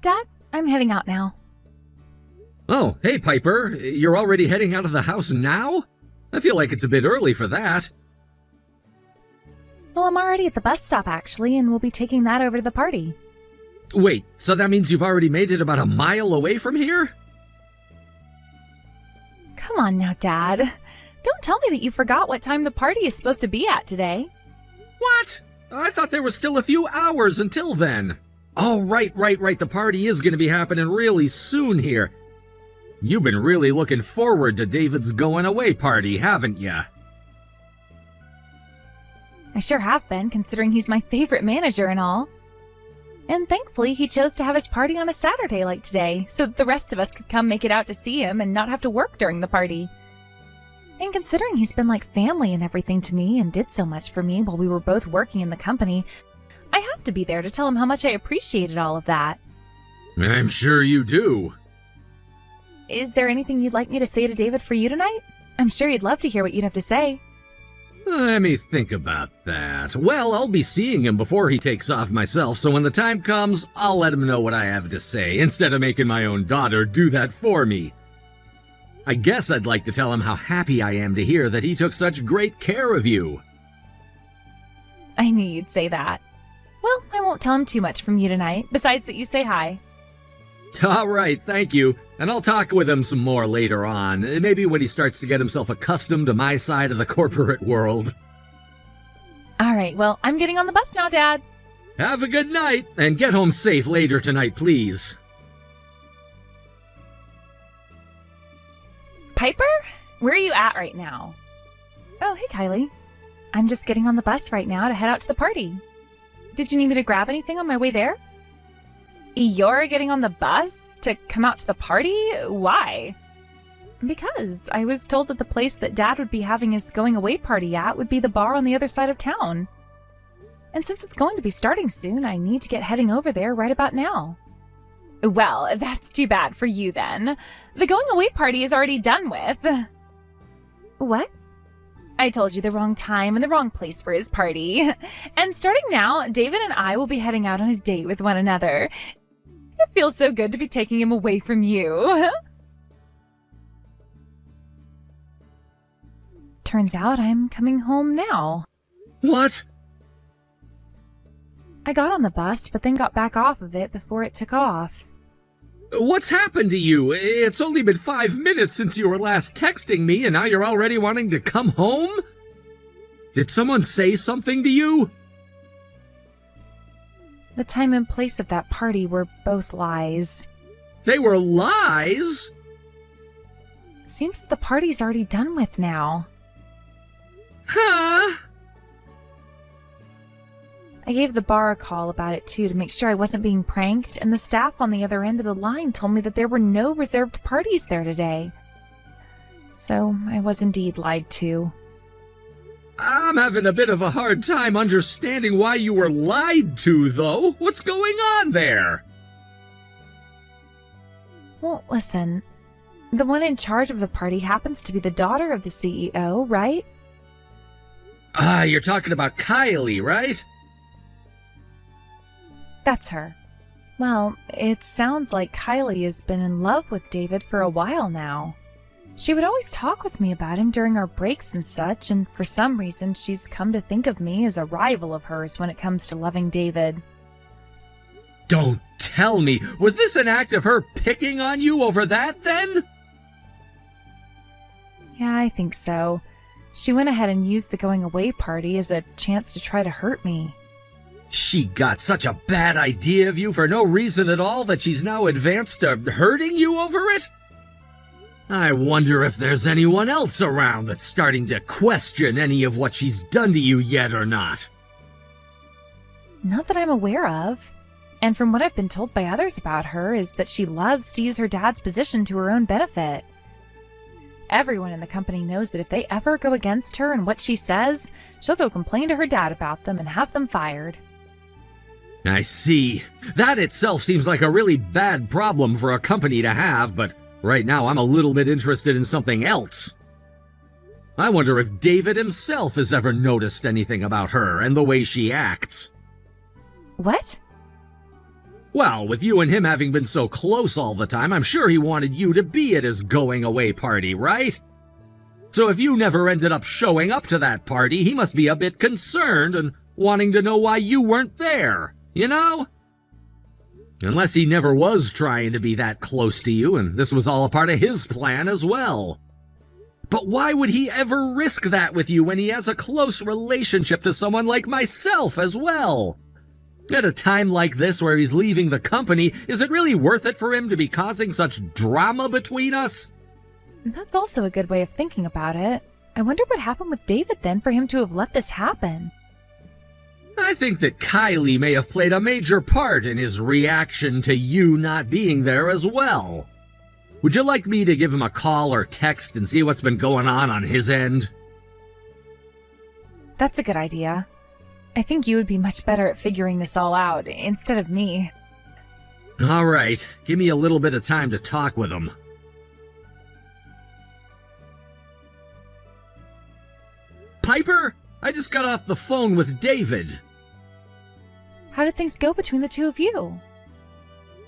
Dad, I'm heading out now. Oh, hey Piper, you're already heading out of the house now? I feel like it's a bit early for that. Well, I'm already at the bus stop actually, and we'll be taking that over to the party. Wait, so that means you've already made it about a mile away from here? Come on now, Dad. Don't tell me that you forgot what time the party is supposed to be at today. What? I thought there was still a few hours until then. Oh, right. The party is going to be happening really soon here. You've been really looking forward to David's going away party, haven't ya? I sure have been, considering he's my favorite manager and all. And thankfully, he chose to have his party on a Saturday like today, so that the rest of us could come make it out to see him and not have to work during the party. And considering he's been like family and everything to me and did so much for me while we were both working in the company, I have to be there to tell him how much I appreciated all of that. I'm sure you do. Is there anything you'd like me to say to David for you tonight? I'm sure you'd love to hear what you'd have to say. Let me think about that. Well, I'll be seeing him before he takes off myself, so when the time comes, I'll let him know what I have to say, instead of making my own daughter do that for me. I guess I'd like to tell him how happy I am to hear that he took such great care of you. I knew you'd say that. Well, I won't tell him too much from you tonight, besides that you say hi. All right, thank you. And I'll talk with him some more later on, maybe when he starts to get himself accustomed to my side of the corporate world. All right, well, I'm getting on the bus now, Dad. Have a good night, and get home safe later tonight, please. Piper? Where are you at right now? Oh, hey, Kylie. I'm just getting on the bus right now to head out to the party. Did you need me to grab anything on my way there? You're getting on the bus to come out to the party? Why? Because I was told that the place that Dad would be having his going away party at would be the bar on the other side of town. And since it's going to be starting soon, I need to get heading over there right about now. Well, that's too bad for you then. The going away party is already done with. What? I told you the wrong time and the wrong place for his party. And starting now, David and I will be heading out on a date with one another. It feels so good to be taking him away from you. Turns out I'm coming home now. What? I got on the bus, but then got back off of it before it took off. What's happened to you? It's only been 5 minutes since you were last texting me, and now you're already wanting to come home? Did someone say something to you? The time and place of that party were both lies. They were lies? Seems that the party's already done with now. Huh? I gave the bar a call about it too to make sure I wasn't being pranked, and the staff on the other end of the line told me that there were no reserved parties there today. So I was indeed lied to. I'm having a bit of a hard time understanding why you were lied to, though. What's going on there? Well, listen. The one in charge of the party happens to be the daughter of the CEO, right? You're talking about Kylie, right? That's her. Well, it sounds like Kylie has been in love with David for a while now. She would always talk with me about him during our breaks and such, and for some reason she's come to think of me as a rival of hers when it comes to loving David. Don't tell me! Was this an act of her picking on you over that, then? Yeah, I think so. She went ahead and used the going away party as a chance to try to hurt me. She got such a bad idea of you for no reason at all that she's now advanced to hurting you over it? I wonder if there's anyone else around that's starting to question any of what she's done to you yet or not. Not that I'm aware of. And from what I've been told by others about her is that she loves to use her dad's position to her own benefit. Everyone in the company knows that if they ever go against her and what she says, she'll go complain to her dad about them and have them fired. I see. That itself seems like a really bad problem for a company to have, but right now I'm a little bit interested in something else. I wonder if David himself has ever noticed anything about her and the way she acts. What? Well, with you and him having been so close all the time, I'm sure he wanted you to be at his going-away party, right? So if you never ended up showing up to that party, he must be a bit concerned and wanting to know why you weren't there, you know? Unless he never was trying to be that close to you, and this was all a part of his plan as well. But why would he ever risk that with you when he has a close relationship to someone like myself as well? At a time like this where he's leaving the company, is it really worth it for him to be causing such drama between us? That's also a good way of thinking about it. I wonder what happened with David then for him to have let this happen. I think that Kylie may have played a major part in his reaction to you not being there as well. Would you like me to give him a call or text and see what's been going on his end? That's a good idea. I think you would be much better at figuring this all out instead of me. All right, give me a little bit of time to talk with him. Piper, I just got off the phone with David. How did things go between the two of you?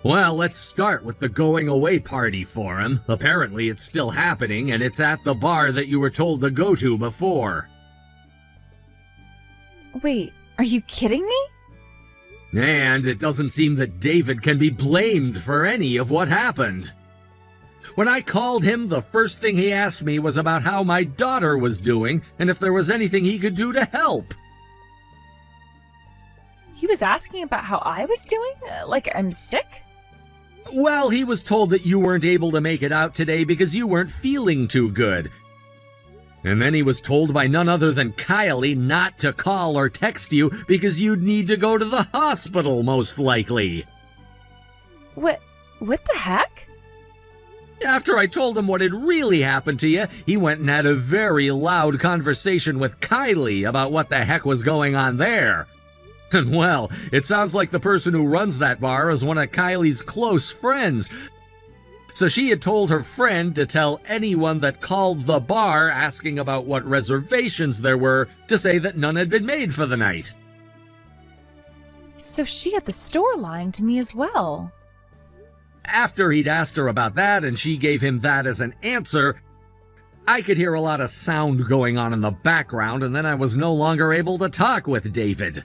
Well, let's start with the going-away party for him. Apparently it's still happening, and it's at the bar that you were told to go to before. Wait, are you kidding me? And it doesn't seem that David can be blamed for any of what happened. When I called him, the first thing he asked me was about how my daughter was doing and if there was anything he could do to help. He was asking about how I was doing? Like I'm sick? Well, he was told that you weren't able to make it out today because you weren't feeling too good. And then he was told by none other than Kylie not to call or text you because you'd need to go to the hospital, most likely. What the heck? After I told him what had really happened to you, he went and had a very loud conversation with Kylie about what the heck was going on there. And well, it sounds like the person who runs that bar is one of Kylie's close friends. So she had told her friend to tell anyone that called the bar asking about what reservations there were to say that none had been made for the night. So she at the store lying to me as well. After he'd asked her about that and she gave him that as an answer, I could hear a lot of sound going on in the background, and then I was no longer able to talk with David.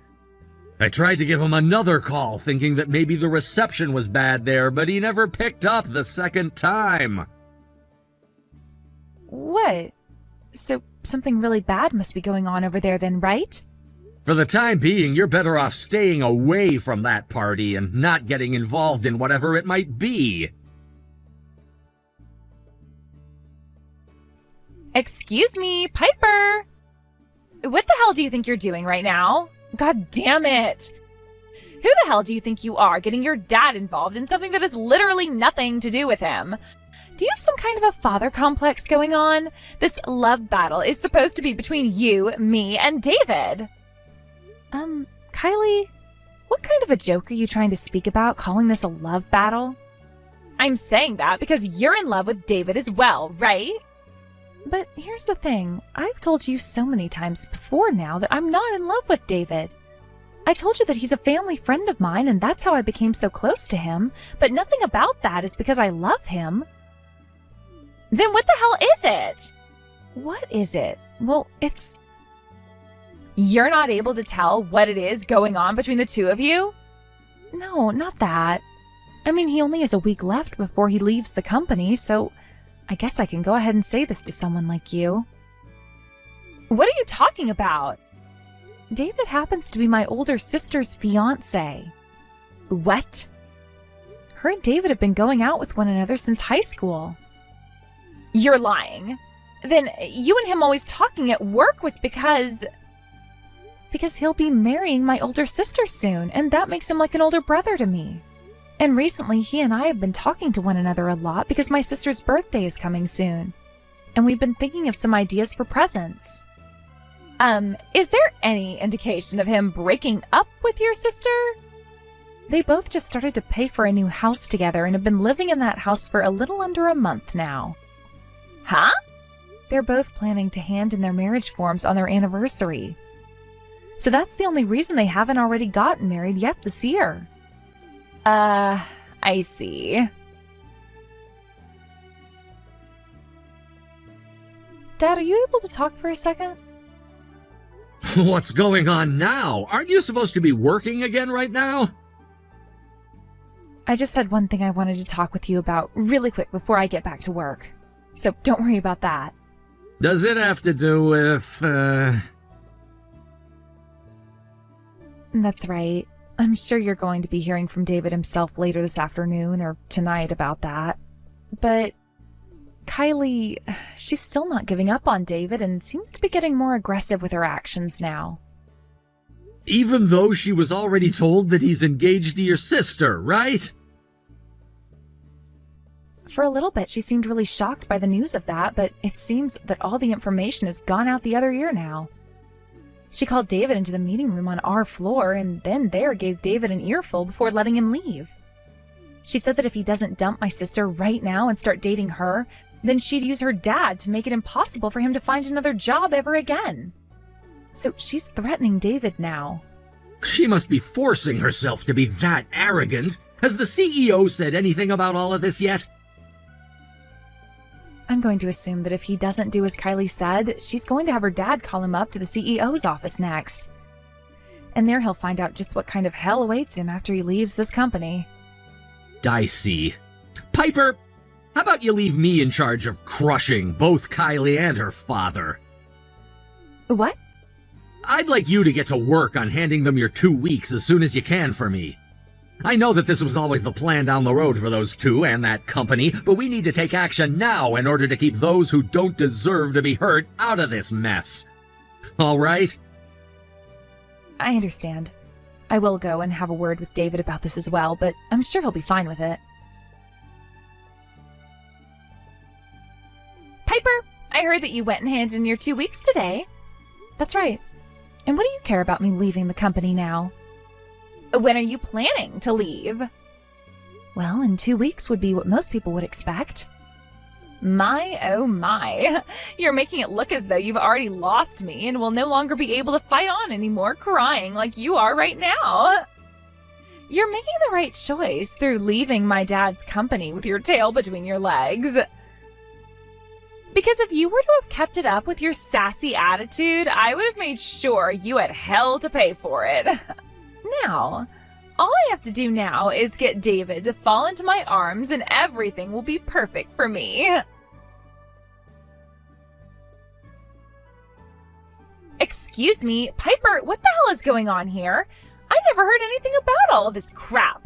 I tried to give him another call, thinking that maybe the reception was bad there, but he never picked up the second time. What? So something really bad must be going on over there then, right? For the time being, you're better off staying away from that party and not getting involved in whatever it might be. Excuse me, Piper! What the hell do you think you're doing right now? God damn it! Who the hell do you think you are, getting your dad involved in something that has literally nothing to do with him? Do you have some kind of a father complex going on? This love battle is supposed to be between you, me, and David. Kylie, what kind of a joke are you trying to speak about, calling this a love battle? I'm saying that because you're in love with David as well, right? But here's the thing, I've told you so many times before now that I'm not in love with David. I told you that he's a family friend of mine and that's how I became so close to him, but nothing about that is because I love him. Then what the hell is it? What is it? Well, it's... You're not able to tell what it is going on between the two of you? No, not that. I mean, he only has a week left before he leaves the company, so I guess I can go ahead and say this to someone like you. What are you talking about? David happens to be my older sister's fiancé. What? Her and David have been going out with one another since high school. You're lying. Then you and him always talking at work was because he'll be marrying my older sister soon, and that makes him like an older brother to me. And recently, he and I have been talking to one another a lot because my sister's birthday is coming soon. And we've been thinking of some ideas for presents. Is there any indication of him breaking up with your sister? They both just started to pay for a new house together and have been living in that house for a little under a month now. Huh? They're both planning to hand in their marriage forms on their anniversary. So that's the only reason they haven't already gotten married yet this year. I see. Dad, are you able to talk for a second? What's going on now? Aren't you supposed to be working again right now? I just had one thing I wanted to talk with you about really quick before I get back to work. So don't worry about that. Does it have to do with, That's right. I'm sure you're going to be hearing from David himself later this afternoon or tonight about that. But Kylie, she's still not giving up on David and seems to be getting more aggressive with her actions now. Even though she was already told that he's engaged to your sister, right? For a little bit, she seemed really shocked by the news of that, but it seems that all the information has gone out the other ear now. She called David into the meeting room on our floor and then there gave David an earful before letting him leave. She said that if he doesn't dump my sister right now and start dating her, then she'd use her dad to make it impossible for him to find another job ever again. So she's threatening David now. She must be forcing herself to be that arrogant. Has the CEO said anything about all of this yet? I'm going to assume that if he doesn't do as Kylie said, she's going to have her dad call him up to the CEO's office next. And there he'll find out just what kind of hell awaits him after he leaves this company. Dicey. Piper, how about you leave me in charge of crushing both Kylie and her father? What? I'd like you to get to work on handing them your 2 weeks as soon as you can for me. I know that this was always the plan down the road for those two and that company, but we need to take action now in order to keep those who don't deserve to be hurt out of this mess. All right? I understand. I will go and have a word with David about this as well, but I'm sure he'll be fine with it. Piper, I heard that you went and handed in your 2 weeks today. That's right. And what do you care about me leaving the company now? When are you planning to leave? Well, in 2 weeks would be what most people would expect. My, oh my. You're making it look as though you've already lost me and will no longer be able to fight on anymore crying like you are right now. You're making the right choice through leaving my dad's company with your tail between your legs. Because if you were to have kept it up with your sassy attitude, I would have made sure you had hell to pay for it. Now, all I have to do now is get David to fall into my arms and everything will be perfect for me. Excuse me, Piper, what the hell is going on here? I never heard anything about all of this crap.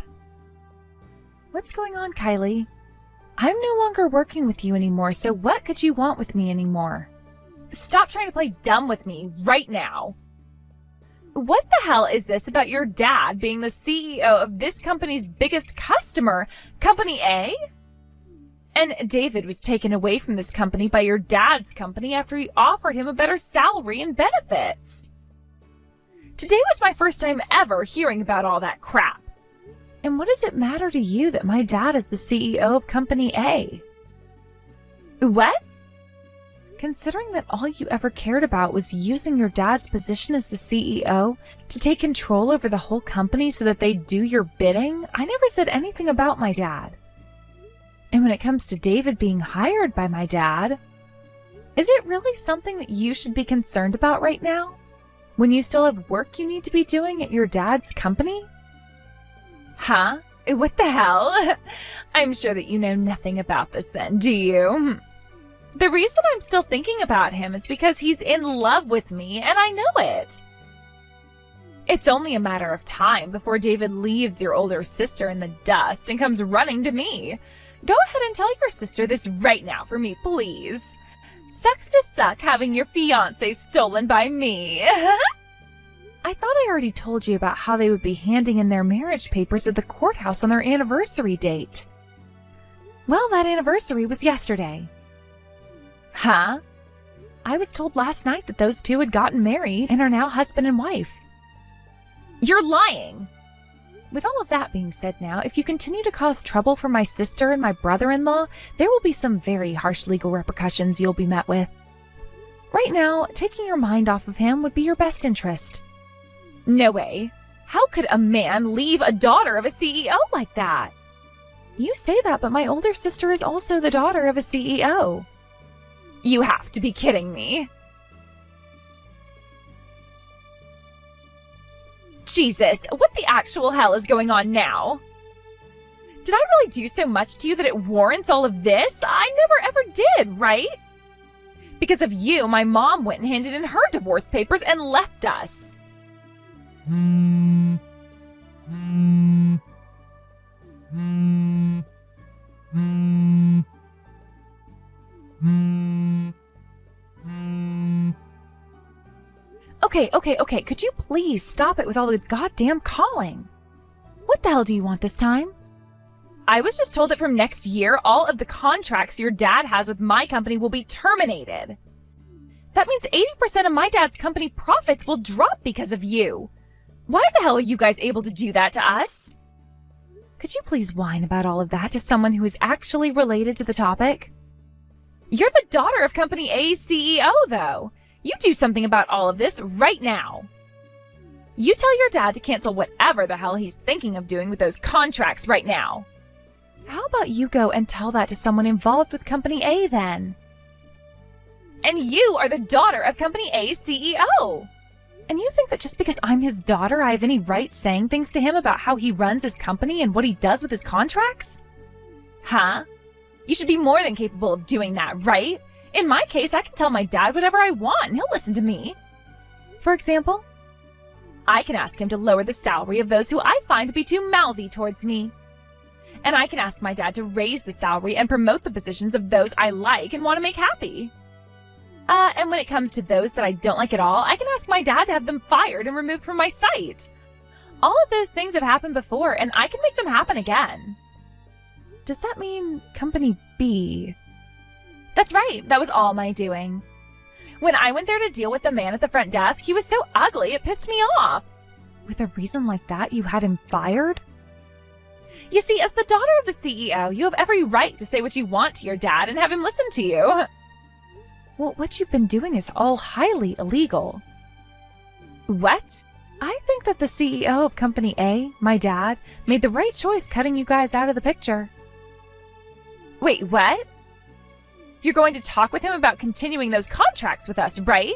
What's going on, Kylie? I'm no longer working with you anymore, so what could you want with me anymore? Stop trying to play dumb with me right now. What the hell is this about your dad being the CEO of this company's biggest customer, Company A? And David was taken away from this company by your dad's company after he offered him a better salary and benefits. Today was my first time ever hearing about all that crap. And what does it matter to you that my dad is the CEO of Company A? What? Considering that all you ever cared about was using your dad's position as the CEO to take control over the whole company so that they'd do your bidding, I never said anything about my dad. And when it comes to David being hired by my dad, is it really something that you should be concerned about right now? When you still have work you need to be doing at your dad's company? Huh? What the hell? I'm sure that you know nothing about this then, do you? The reason I'm still thinking about him is because he's in love with me, and I know it. It's only a matter of time before David leaves your older sister in the dust and comes running to me. Go ahead and tell your sister this right now for me, please. Sucks to suck having your fiancé stolen by me. I thought I already told you about how they would be handing in their marriage papers at the courthouse on their anniversary date. Well, that anniversary was yesterday. Huh? I was told last night that those two had gotten married and are now husband and wife. You're lying! With all of that being said now, if you continue to cause trouble for my sister and my brother-in-law, there will be some very harsh legal repercussions you'll be met with. Right now, taking your mind off of him would be your best interest. No way. How could a man leave a daughter of a CEO like that? You say that, but my older sister is also the daughter of a CEO. You have to be kidding me. Jesus, what the actual hell is going on now? Did I really do so much to you that it warrants all of this? I never ever did, right? Because of you, my mom went and handed in her divorce papers and left us. Okay. Could you please stop it with all the goddamn calling? What the hell do you want this time? I was just told that from next year, all of the contracts your dad has with my company will be terminated. That means 80% of my dad's company profits will drop because of you. Why the hell are you guys able to do that to us? Could you please whine about all of that to someone who is actually related to the topic? You're the daughter of Company A's CEO, though. You do something about all of this right now. You tell your dad to cancel whatever the hell he's thinking of doing with those contracts right now. How about you go and tell that to someone involved with Company A then? And you are the daughter of Company A's CEO. And you think that just because I'm his daughter, I have any right saying things to him about how he runs his company and what he does with his contracts? Huh? You should be more than capable of doing that, right? In my case, I can tell my dad whatever I want and he'll listen to me. For example, I can ask him to lower the salary of those who I find to be too mouthy towards me. And I can ask my dad to raise the salary and promote the positions of those I like and want to make happy. And when it comes to those that I don't like at all, I can ask my dad to have them fired and removed from my site. All of those things have happened before, and I can make them happen again. Does that mean Company B? That's right, that was all my doing. When I went there to deal with the man at the front desk, he was so ugly it pissed me off. With a reason like that, you had him fired? You see, as the daughter of the CEO, you have every right to say what you want to your dad and have him listen to you. Well, what you've been doing is all highly illegal. What? I think that the CEO of Company A, my dad, made the right choice cutting you guys out of the picture. Wait, what? You're going to talk with him about continuing those contracts with us, right?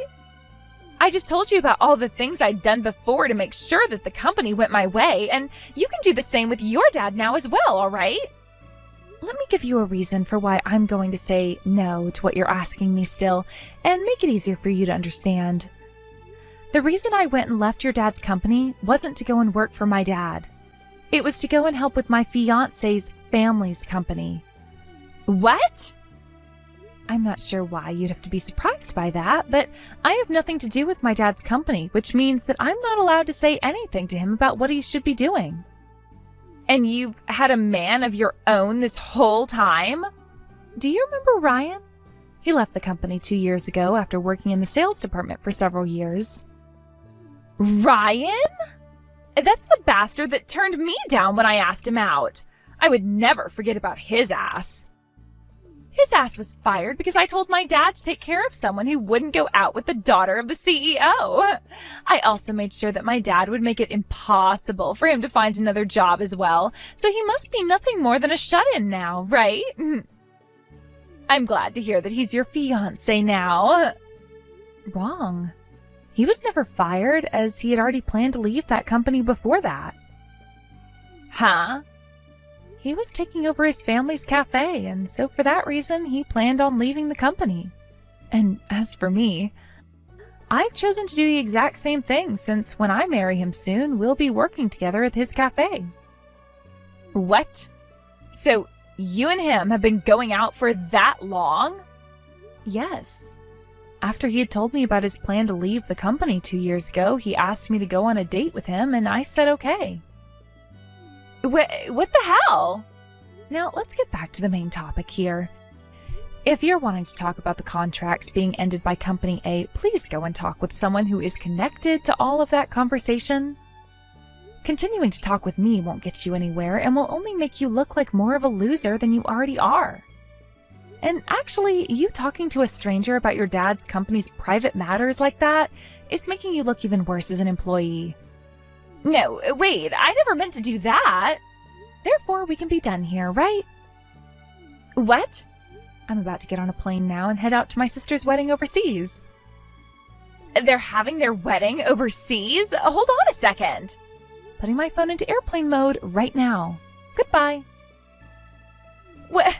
I just told you about all the things I'd done before to make sure that the company went my way, and you can do the same with your dad now as well, all right? Let me give you a reason for why I'm going to say no to what you're asking me still, and make it easier for you to understand. The reason I went and left your dad's company wasn't to go and work for my dad. It was to go and help with my fiancé's family's company. What? I'm not sure why you'd have to be surprised by that, but I have nothing to do with my dad's company, which means that I'm not allowed to say anything to him about what he should be doing. And you've had a man of your own this whole time? Do you remember Ryan? He left the company 2 years ago after working in the sales department for several years. Ryan? That's the bastard that turned me down when I asked him out. I would never forget about his ass. His ass was fired because I told my dad to take care of someone who wouldn't go out with the daughter of the CEO. I also made sure that my dad would make it impossible for him to find another job as well, so he must be nothing more than a shut-in now, right? I'm glad to hear that he's your fiancé now. Wrong. He was never fired, as he had already planned to leave that company before that. Huh? He was taking over his family's cafe, and so for that reason, he planned on leaving the company. And as for me, I've chosen to do the exact same thing, since when I marry him soon, we'll be working together at his cafe. What? So you and him have been going out for that long? Yes. After he had told me about his plan to leave the company 2 years ago, he asked me to go on a date with him, and I said okay. What the hell? Now, let's get back to the main topic here. If you're wanting to talk about the contracts being ended by Company A, please go and talk with someone who is connected to all of that conversation. Continuing to talk with me won't get you anywhere and will only make you look like more of a loser than you already are. And actually, you talking to a stranger about your dad's company's private matters like that is making you look even worse as an employee. No, wait, I never meant to do that. Therefore, we can be done here, right? What? I'm about to get on a plane now and head out to my sister's wedding overseas. They're having their wedding overseas? Hold on a second. Putting my phone into airplane mode right now. Goodbye. What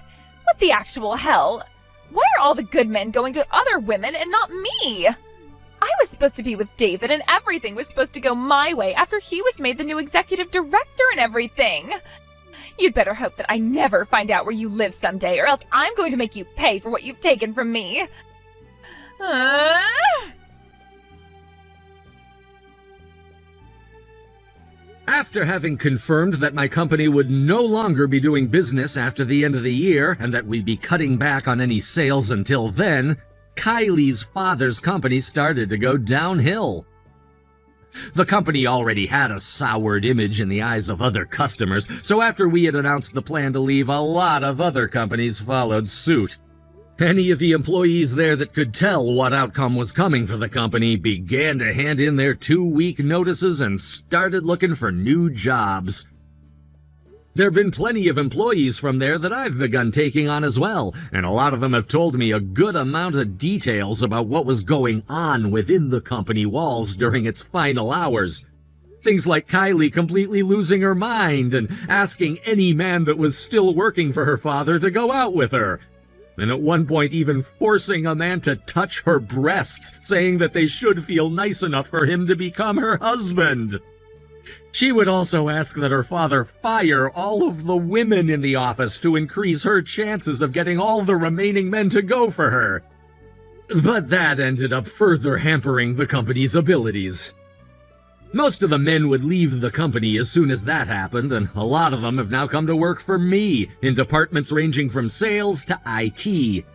the actual hell? Why are all the good men going to other women and not me? I was supposed to be with David and everything was supposed to go my way after he was made the new executive director and everything. You'd better hope that I never find out where you live someday, or else I'm going to make you pay for what you've taken from me. After having confirmed that my company would no longer be doing business after the end of the year and that we'd be cutting back on any sales until then, Kylie's father's company started to go downhill. The company already had a soured image in the eyes of other customers, so after we had announced the plan to leave, a lot of other companies followed suit. Any of the employees there that could tell what outcome was coming for the company began to hand in their 2-week notices and started looking for new jobs. There have been plenty of employees from there that I've begun taking on as well, and a lot of them have told me a good amount of details about what was going on within the company walls during its final hours. Things like Kylie completely losing her mind and asking any man that was still working for her father to go out with her. And at one point even forcing a man to touch her breasts, saying that they should feel nice enough for him to become her husband. She would also ask that her father fire all of the women in the office to increase her chances of getting all the remaining men to go for her. But that ended up further hampering the company's abilities. Most of the men would leave the company as soon as that happened, and a lot of them have now come to work for me in departments ranging from sales to IT.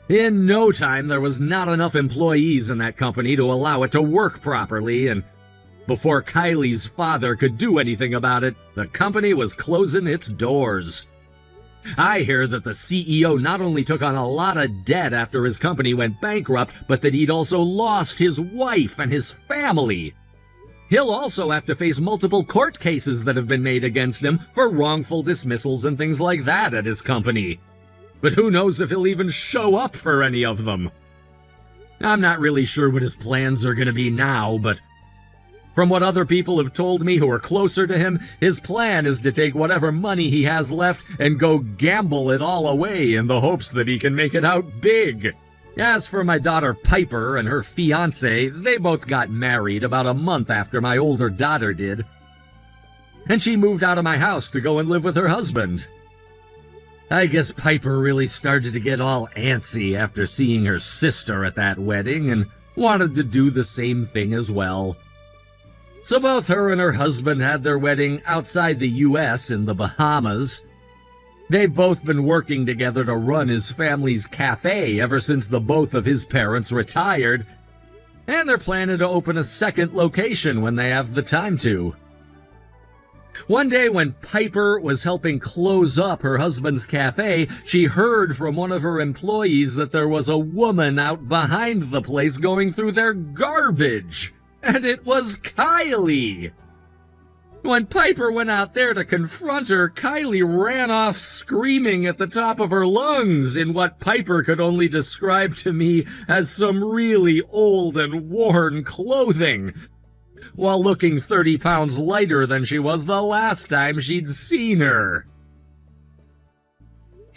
In no time, there was not enough employees in that company to allow it to work properly, and before Kylie's father could do anything about it, the company was closing its doors. I hear that the CEO not only took on a lot of debt after his company went bankrupt, but that he'd also lost his wife and his family. He'll also have to face multiple court cases that have been made against him for wrongful dismissals and things like that at his company. But who knows if he'll even show up for any of them. I'm not really sure what his plans are going to be now, but from what other people have told me who are closer to him, his plan is to take whatever money he has left and go gamble it all away in the hopes that he can make it out big. As for my daughter Piper and her fiancé, they both got married about a month after my older daughter did. And she moved out of my house to go and live with her husband. I guess Piper really started to get all antsy after seeing her sister at that wedding and wanted to do the same thing as well. So both her and her husband had their wedding outside the U.S. in the Bahamas. They've both been working together to run his family's cafe ever since the both of his parents retired, and they're planning to open a second location when they have the time to. One day when Piper was helping close up her husband's cafe, she heard from one of her employees that there was a woman out behind the place going through their garbage, and it was Kylie. When Piper went out there to confront her, Kylie ran off screaming at the top of her lungs in what Piper could only describe to me as some really old and worn clothing, while looking 30 pounds lighter than she was the last time she'd seen her.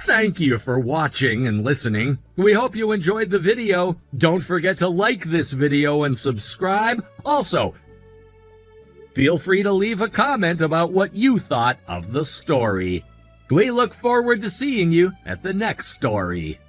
Thank you for watching and listening. We hope you enjoyed the video. Don't forget to like this video and subscribe. Also, feel free to leave a comment about what you thought of the story. We look forward to seeing you at the next story.